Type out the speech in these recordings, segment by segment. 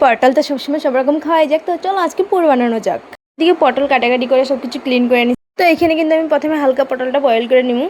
পটল তো সবসময় সব রকম খাওয়াই যাক, তো চলো আজকে পুর বানানো যাক। এদিকে পটল কাটাকাটি করে সব কিছু ক্লিন করে নিই। তো এখানে কিন্তু আমি প্রথমে হালকা পটলটা বয়েল করে নিব।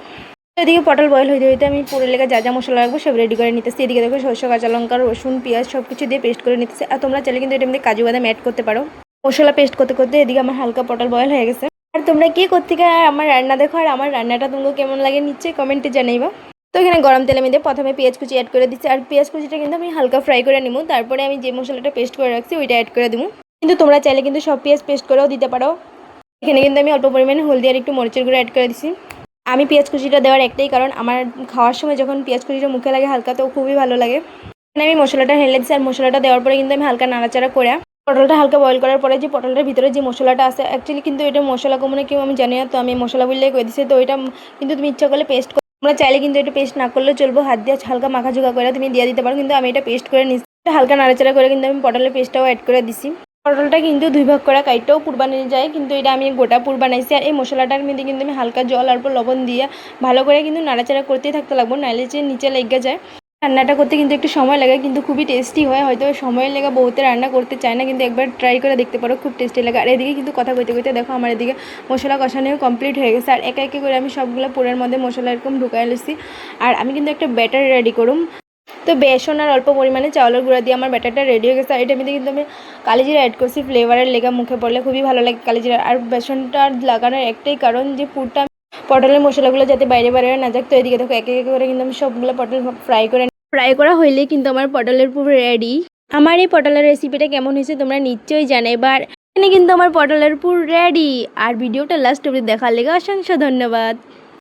তো এদিকে পটল বয়েল হইতে হইতে আমি পুরের লেগে যা যা মশলা রাখবো সব রেডি করে নিতেছি। এদিকে দেখো সরষে, কাঁচা লঙ্কা, রসুন, পেঁয়াজ সব কিছু দিয়ে পেস্ট করে নিতেছি। আর তোমরা চাইলে কিন্তু এটার মধ্যে কাজু বাদাম অ্যাড করতে পারো। মশলা পেস্ট করতে করতে এদিকে আমার হালকা পটল বয়েল হয়ে গেছে। আর তোমরা কি করতে আমার রান্না দেখো, আর আমার রান্নাটা তোমাকে কেমন লাগে নিশ্চয়ই কমেন্টে জানাইবা। তো এখানে গরম তেলের মধ্যে প্রথমে পেঁয়াজ কুচি অ্যাড করে দিচ্ছি। আর পেঁয়াজ কুচিটা কিন্তু আমি হালকা ফ্রাই করে নিব। তারপরে আমি যে মশলাটা পেস্ট করে রাখছি ওইটা অ্যাড করে দেবো। কিন্তু তোমরা চাইলে কিন্তু সব পেঁয়াজ পেস্ট করেও দিতে পারো। এখানে কিন্তু আমি অল্প পরিমাণে হলদি আর একটু মরিচের গুঁড়ো অ্যাড করে দিচ্ছি। আমি পেঁয়াজ কুচিটা দেওয়ার একটাই কারণ, আমার খাওয়ার সময় যখন পেঁয়াজ কুচিটা মুখে লাগে হালকা, তো খুবই ভালো লাগে। এখানে আমি মশলাটা ঢেলে দিচ্ছি। আর মশলাটা দেওয়ার পরে কিন্তু আমি হালকা নাড়াচাড়া করে পটলটা হালকা বয়েল করার পরে যে পটলটার ভিতরে যে মশলাটা আছে, অ্যাকচুয়ালি কিন্তু এটা মশলা কমনে কেউ আমি জানি না, তো আমি মশলা বললে করে দিচ্ছি। তো এটা কিন্তু তুমি ইচ্ছা করলে পেস্ট, তোমরা চাইলে কিন্তু এটা পেস্ট না করলেও চলবো, হাত দিয়ে হালকা মাখাঝোকা করে তুমি দিয়ে দিতে পারো। কিন্তু আমি এটা পেস্ট করে নিচ্ছি। হালকা নাড়াচাড়া করে কিন্তু আমি পটলের পেস্টটাও অ্যাড করে দিছি। পটলটা কিন্তু 2 ভাগ করা কাইটটাও পুর বানিয়ে যায়, কিন্তু এটা আমি গোটা পুর বানাইছি। আর এই মশলাটার মধ্যে কিন্তু আমি হালকা জল অল্প লবণ দিয়ে ভালো করে কিন্তু নাড়াচাড়া করতেই থাকতে লাগবো, নাইলে যে নিচে লেগে যায়। রান্নাটা করতে কিন্তু একটু সময় লাগে, কিন্তু খুবই টেস্টি হয়। হয়তো সময়ের লেগে বহুতে রান্না করতে চায় না, কিন্তু একবার ট্রাই করে দেখতে পারো, খুব টেস্টি লাগে। আর এদিকে কিন্তু কথা কইতে কইতে দেখো আমার এদিকে মশলা কষানোও কমপ্লিট হয়ে গেছে। আর একে একে করে আমি সবগুলো পুরের মধ্যে মশলা এরকম ঢুকাই নিচ্ছি। আর আমি কিন্তু একটা ব্যাটার রেডি করুম। তো বেসন আর অল্প পরিমাণে চাউলের গুঁড়া দিয়ে আমার ব্যাটারটা রেডি হয়ে গেছে। আর এটার মধ্যে কিন্তু আমি কালিজিরা অ্যাড করছি, ফ্লেভারের লেগা মুখে পড়লে খুবই ভালো লাগে কালিজিরা। আর বেসনটা লাগানোর একটাই কারণ, যে পুরটা পটলের মশলাগুলো যাতে বাইরে বাইরে না যাক। তো এদিকে দেখো একে একে করে কিন্তু আমি সবগুলো পটল ফ্রাই করা হইলে কিন্তু আমার পটলের পুর রেডি। আমার এই পটলের রেসিপিটা কেমন হয়েছে তোমরা নিশ্চয়ই জানাইবার। এখানে কিন্তু আমার পটলের পুর রেডি। আর ভিডিওটা লাস্ট অবধি দেখার লেগে অসংখ্য ধন্যবাদ।